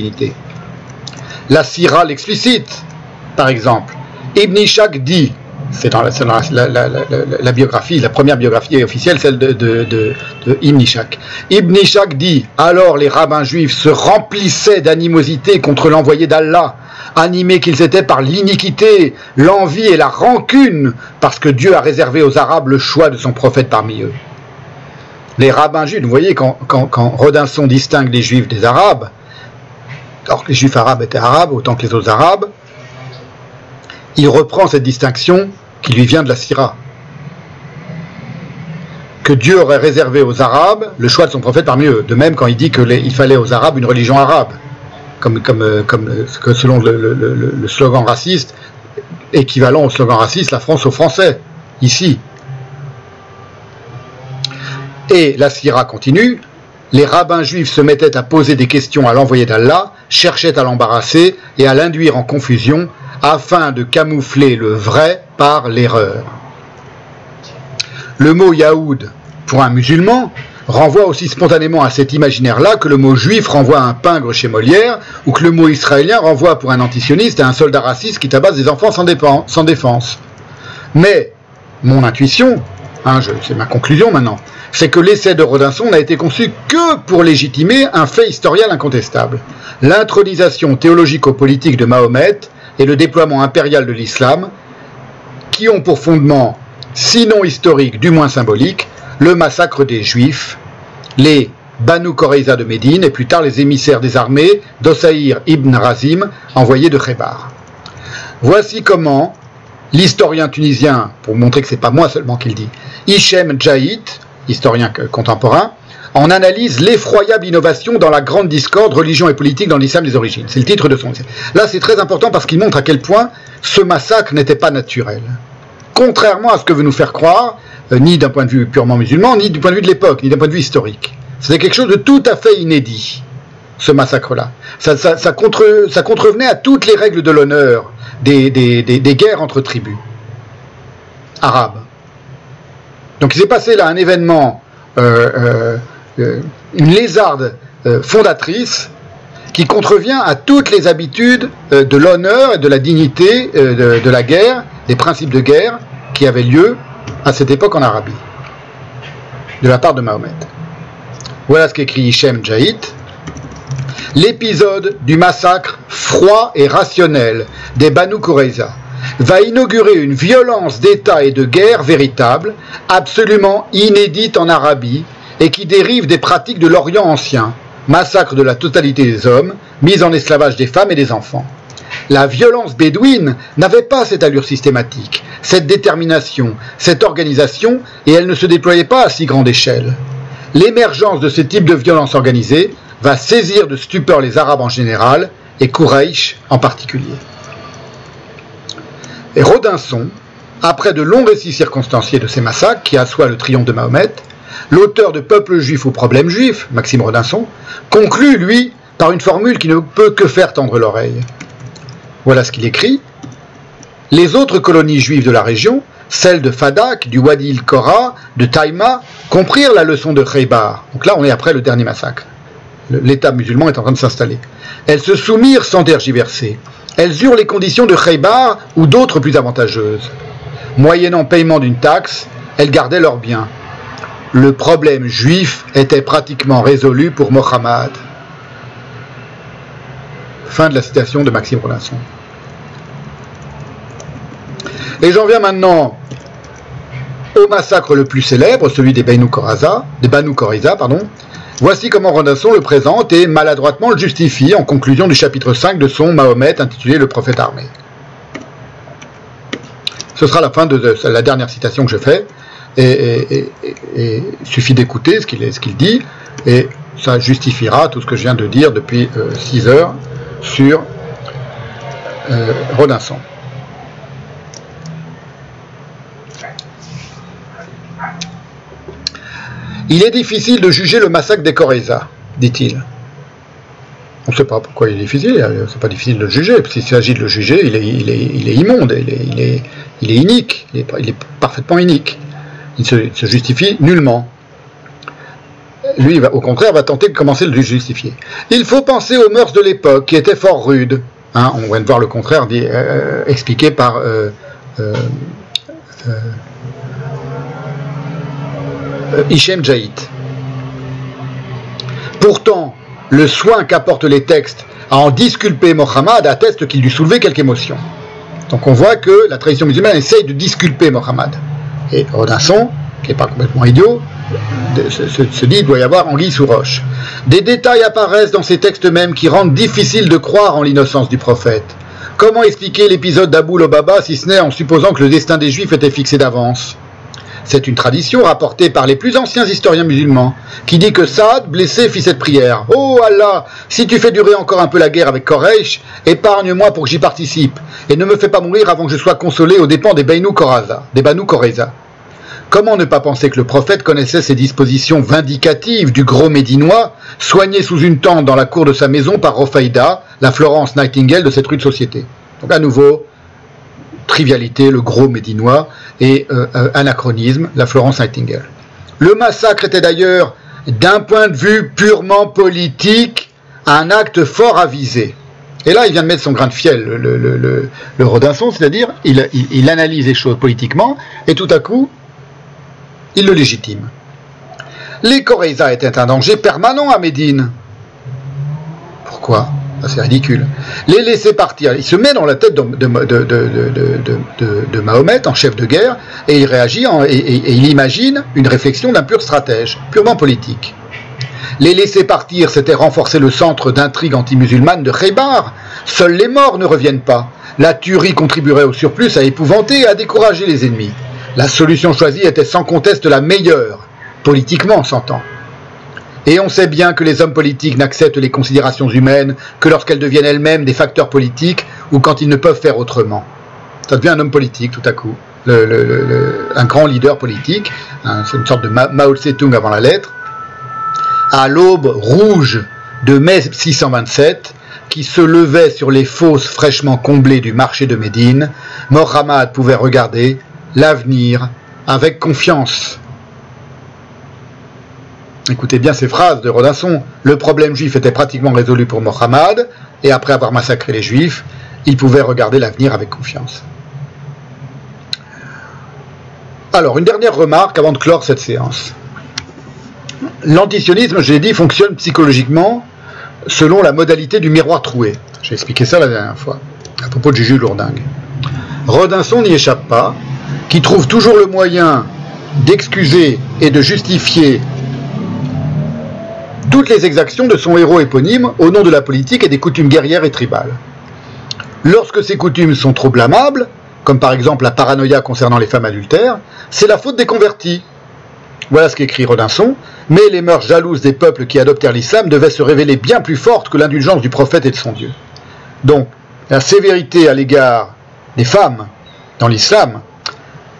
divinité. La Sira l'explicite, par exemple. Ibn Ishaq dit, c'est dans la biographie, la première biographie officielle, celle de Ibn Ishaq. Ibn Ishaq dit, alors les rabbins juifs se remplissaient d'animosité contre l'envoyé d'Allah, animés qu'ils étaient par l'iniquité, l'envie et la rancune, parce que Dieu a réservé aux Arabes le choix de son prophète parmi eux. Les rabbins juifs, vous voyez, quand Rodinson distingue les juifs des arabes, alors que les juifs arabes étaient arabes autant que les autres arabes, il reprend cette distinction qui lui vient de la Sira. Que Dieu aurait réservé aux Arabes le choix de son prophète parmi eux. De même quand il dit qu'il fallait aux Arabes une religion arabe, comme selon le slogan raciste, équivalent au slogan raciste, la France aux Français, ici. Et la Sira continue, les rabbins juifs se mettaient à poser des questions à l'envoyé d'Allah, cherchaient à l'embarrasser et à l'induire en confusion, afin de camoufler le vrai par l'erreur. Le mot Yaoud, pour un musulman, renvoie aussi spontanément à cet imaginaire-là que le mot juif renvoie à un pingre chez Molière, ou que le mot israélien renvoie pour un antisioniste à un soldat raciste qui tabasse des enfants sans défense. Mais, mon intuition, c'est ma conclusion maintenant, c'est que l'essai de Rodinson n'a été conçu que pour légitimer un fait historial incontestable. L'intronisation théologico-politique de Mahomet et le déploiement impérial de l'islam, qui ont pour fondement, sinon historique, du moins symbolique, le massacre des Juifs, les Banu Qurayza de Médine et plus tard les émissaires des armées d'Osaïr ibn Razim, envoyés de Khaybar. Voici comment l'historien tunisien, pour montrer que ce n'est pas moi seulement qui le dit, Hichem Djaït, historien contemporain, en analyse l'effroyable innovation dans la grande discorde religion et politique dans l'islam des origines. C'est le titre de son essai. Là, c'est très important parce qu'il montre à quel point ce massacre n'était pas naturel. Contrairement à ce que veut nous faire croire, ni d'un point de vue purement musulman, ni du point de vue de l'époque, ni d'un point de vue historique. C'était quelque chose de tout à fait inédit, ce massacre-là. Ça contrevenait à toutes les règles de l'honneur des guerres entre tribus arabes. Donc il s'est passé là un événement, une lézarde fondatrice qui contrevient à toutes les habitudes de l'honneur et de la dignité de la guerre, des principes de guerre qui avaient lieu à cette époque en Arabie, de la part de Mahomet. Voilà ce qu'écrit Hichem Djaït. L'épisode du massacre froid et rationnel des Banu Qurayza va inaugurer une violence d'État et de guerre véritable, absolument inédite en Arabie, et qui dérive des pratiques de l'Orient ancien, massacre de la totalité des hommes, mise en esclavage des femmes et des enfants. La violence bédouine n'avait pas cette allure systématique, cette détermination, cette organisation, et elle ne se déployait pas à si grande échelle. L'émergence de ce type de violence organisée va saisir de stupeur les Arabes en général, et Quraysh en particulier. Et Rodinson, après de longs récits circonstanciés de ces massacres qui assoient le triomphe de Mahomet, l'auteur de Peuple juif ou problème juif, Maxime Rodinson, conclut, lui, par une formule qui ne peut que faire tendre l'oreille. Voilà ce qu'il écrit. Les autres colonies juives de la région, celles de Fadak, du Wadi il-Qora, de Taïma, comprirent la leçon de Khaybar. Donc là, on est après le dernier massacre. L'État musulman est en train de s'installer. Elles se soumirent sans tergiverser. Elles eurent les conditions de Khaybar ou d'autres plus avantageuses. Moyennant paiement d'une taxe, elles gardaient leurs biens. Le problème juif était pratiquement résolu pour Mohammed. Fin de la citation de Maxime Rodinson. Et j'en viens maintenant au massacre le plus célèbre, celui des Banu Qurayza. Voici comment Rodinson le présente et maladroitement le justifie en conclusion du chapitre 5 de son Mahomet intitulé Le prophète armé. Ce sera la fin de la dernière citation que je fais. Et il suffit d'écouter ce qu'il dit, et ça justifiera tout ce que je viens de dire depuis 6 heures sur Rodinson. Il est difficile de juger le massacre des Qurayza, dit-il. On ne sait pas pourquoi il est difficile, c'est pas difficile de le juger, s'il s'agit de le juger, il est immonde, il est inique, il est parfaitement inique. Il ne se justifie nullement. lui, au contraire, va tenter de commencer de le justifier. Il faut penser aux mœurs de l'époque, qui étaient fort rudes. Hein, on vient de voir le contraire expliqué par Hichem Jaït. Pourtant, le soin qu'apportent les textes à en disculper Mohammed atteste qu'il lui soulevait quelque émotion. Donc on voit que la tradition musulmane essaye de disculper Mohammed. Et Rodinson, qui n'est pas complètement idiot, se dit qu'il doit y avoir anguille sous roche. Des détails apparaissent dans ces textes mêmes qui rendent difficile de croire en l'innocence du prophète. Comment expliquer l'épisode d'Abou Lobaba si ce n'est en supposant que le destin des Juifs était fixé d'avance? C'est une tradition rapportée par les plus anciens historiens musulmans, qui dit que Saad, blessé, fit cette prière. « Oh Allah, si tu fais durer encore un peu la guerre avec Koreish, épargne-moi pour que j'y participe, et ne me fais pas mourir avant que je sois consolé aux dépens des Banu Koreza. » Comment ne pas penser que le prophète connaissait ces dispositions vindicatives du gros Médinois, soigné sous une tente dans la cour de sa maison par Rofaïda, la Florence Nightingale de cette rude société. Donc à nouveau, trivialité, le gros Médinois, et anachronisme, la Florence Nightingale. Le massacre était d'ailleurs, d'un point de vue purement politique, un acte fort avisé. Et là, il vient de mettre son grain de fiel, le Rodinson, c'est-à-dire, il analyse les choses politiquement, et tout à coup, il le légitime. Les Koreïza étaient un danger permanent à Médine. Pourquoi? C'est ridicule. Les laisser partir. Il se met dans la tête de Mahomet en chef de guerre et il réagit et il imagine une réflexion d'un pur stratège, purement politique. Les laisser partir, c'était renforcer le centre d'intrigue anti-musulmane de Khaybar. Seuls les morts ne reviennent pas. La tuerie contribuerait au surplus à épouvanter et à décourager les ennemis. La solution choisie était sans conteste la meilleure, politiquement on s'entend. Et on sait bien que les hommes politiques n'acceptent les considérations humaines que lorsqu'elles deviennent elles-mêmes des facteurs politiques ou quand ils ne peuvent faire autrement. Ça devient un homme politique tout à coup, un grand leader politique, c'est une sorte de Mao Tse-tung avant la lettre. À l'aube rouge de mai 627, qui se levait sur les fosses fraîchement comblées du marché de Médine, Mohammed pouvait regarder l'avenir avec confiance. Écoutez bien ces phrases de Rodinson. Le problème juif était pratiquement résolu pour Mohammed, et après avoir massacré les juifs, il pouvait regarder l'avenir avec confiance. Alors, une dernière remarque avant de clore cette séance. L'antisionisme, j'ai dit, fonctionne psychologiquement selon la modalité du miroir troué. J'ai expliqué ça la dernière fois, à propos de Juju Lourdingue. Rodinson n'y échappe pas, qui trouve toujours le moyen d'excuser et de justifier toutes les exactions de son héros éponyme au nom de la politique et des coutumes guerrières et tribales. Lorsque ces coutumes sont trop blâmables, comme par exemple la paranoïa concernant les femmes adultères, c'est la faute des convertis. Voilà ce qu'écrit Rodinson, mais les mœurs jalouses des peuples qui adoptèrent l'islam devaient se révéler bien plus fortes que l'indulgence du prophète et de son Dieu. Donc, la sévérité à l'égard des femmes dans l'islam,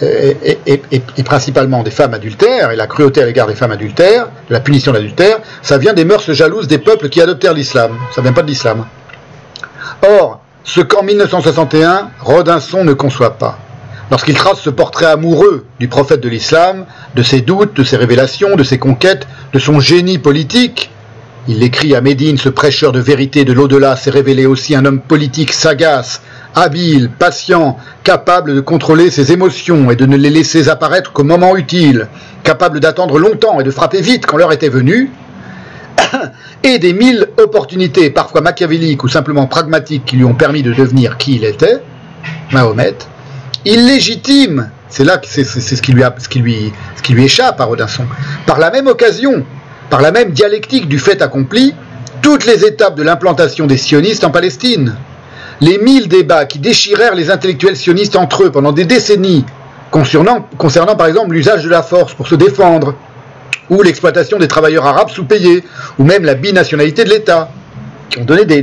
et principalement des femmes adultères, et la cruauté à l'égard des femmes adultères, de la punition de l'adultère, ça vient des mœurs jalouses des peuples qui adoptèrent l'islam. Ça ne vient pas de l'islam. Or, ce qu'en 1961, Rodinson ne conçoit pas. Lorsqu'il trace ce portrait amoureux du prophète de l'islam, de ses doutes, de ses révélations, de ses conquêtes, de son génie politique, il écrit à Médine, ce prêcheur de vérité de l'au-delà s'est révélé aussi un homme politique sagace, habile, patient, capable de contrôler ses émotions et de ne les laisser apparaître qu'au moment utile, capable d'attendre longtemps et de frapper vite quand l'heure était venue, et des 1000 opportunités, parfois machiavéliques ou simplement pragmatiques, qui lui ont permis de devenir qui il était, Mahomet, il légitime, c'est là que c'est ce qui lui échappe à Rodinson, par la même occasion, par la même dialectique du fait accompli, toutes les étapes de l'implantation des sionistes en Palestine. Les 1000 débats qui déchirèrent les intellectuels sionistes entre eux pendant des décennies, concernant par exemple l'usage de la force pour se défendre, ou l'exploitation des travailleurs arabes sous-payés, ou même la binationalité de l'État, qui ont donné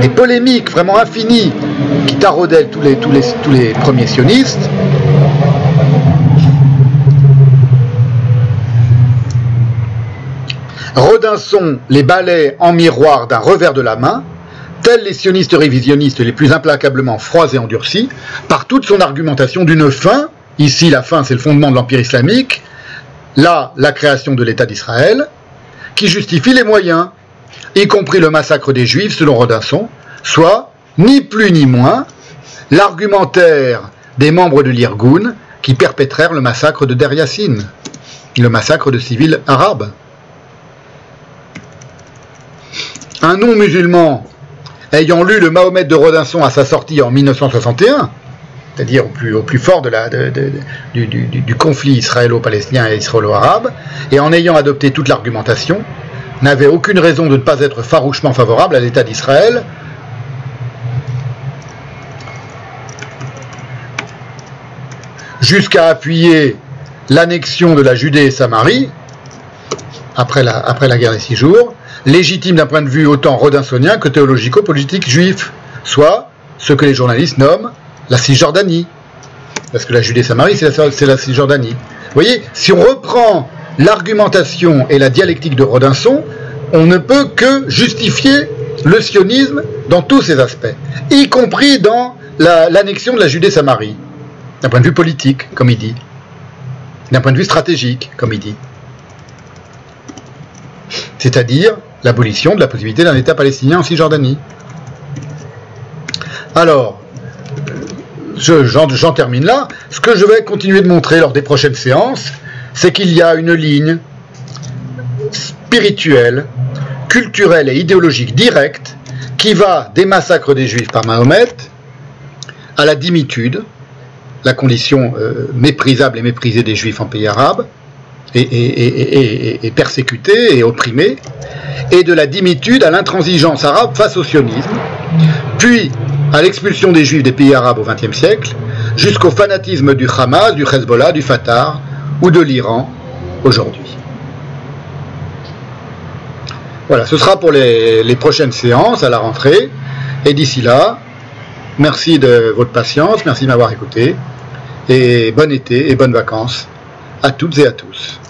des polémiques vraiment infinies qui taraudaient tous les premiers sionistes. Rodinson les balaie en miroir d'un revers de la main, tels les sionistes révisionnistes les plus implacablement froids et endurcis, par toute son argumentation d'une fin Ici, la fin, c'est le fondement de l'Empire islamique. Là, la création de l'État d'Israël, qui justifie les moyens, y compris le massacre des Juifs, selon Rodinson, soit, ni plus ni moins, l'argumentaire des membres de l'Irgun qui perpétrèrent le massacre de Der Yassin, le massacre de civils arabes. Un non-musulman ayant lu le Mahomet de Rodinson à sa sortie en 1961, c'est-à-dire au plus fort du conflit israélo-palestinien et israélo-arabe, et en ayant adopté toute l'argumentation, n'avait aucune raison de ne pas être farouchement favorable à l'État d'Israël, jusqu'à appuyer l'annexion de la Judée et Samarie, après la guerre des 6 jours, légitime d'un point de vue autant rodinsonien que théologico-politique juif, soit ce que les journalistes nomment la Cisjordanie. Parce que la Judée et Samarie, c'est la Cisjordanie. Vous voyez, si on reprend l'argumentation et la dialectique de Rodinson, on ne peut que justifier le sionisme dans tous ses aspects, y compris dans l'annexion de la Judée et Samarie, d'un point de vue politique, comme il dit, d'un point de vue stratégique, comme il dit. C'est-à-dire l'abolition de la possibilité d'un État palestinien en Cisjordanie. Alors, j'en termine là. Ce que je vais continuer de montrer lors des prochaines séances, c'est qu'il y a une ligne spirituelle, culturelle et idéologique directe qui va des massacres des Juifs par Mahomet à la dimitude, la condition méprisable et méprisée des Juifs en pays arabe, et persécutés et opprimés, et de la dimitude à l'intransigeance arabe face au sionisme, puis à l'expulsion des Juifs des pays arabes au XXe siècle, jusqu'au fanatisme du Hamas, du Hezbollah, du Fatah ou de l'Iran aujourd'hui. Voilà, ce sera pour les prochaines séances à la rentrée, et d'ici là, merci de votre patience, merci de m'avoir écouté, et bon été et bonnes vacances à toutes et à tous.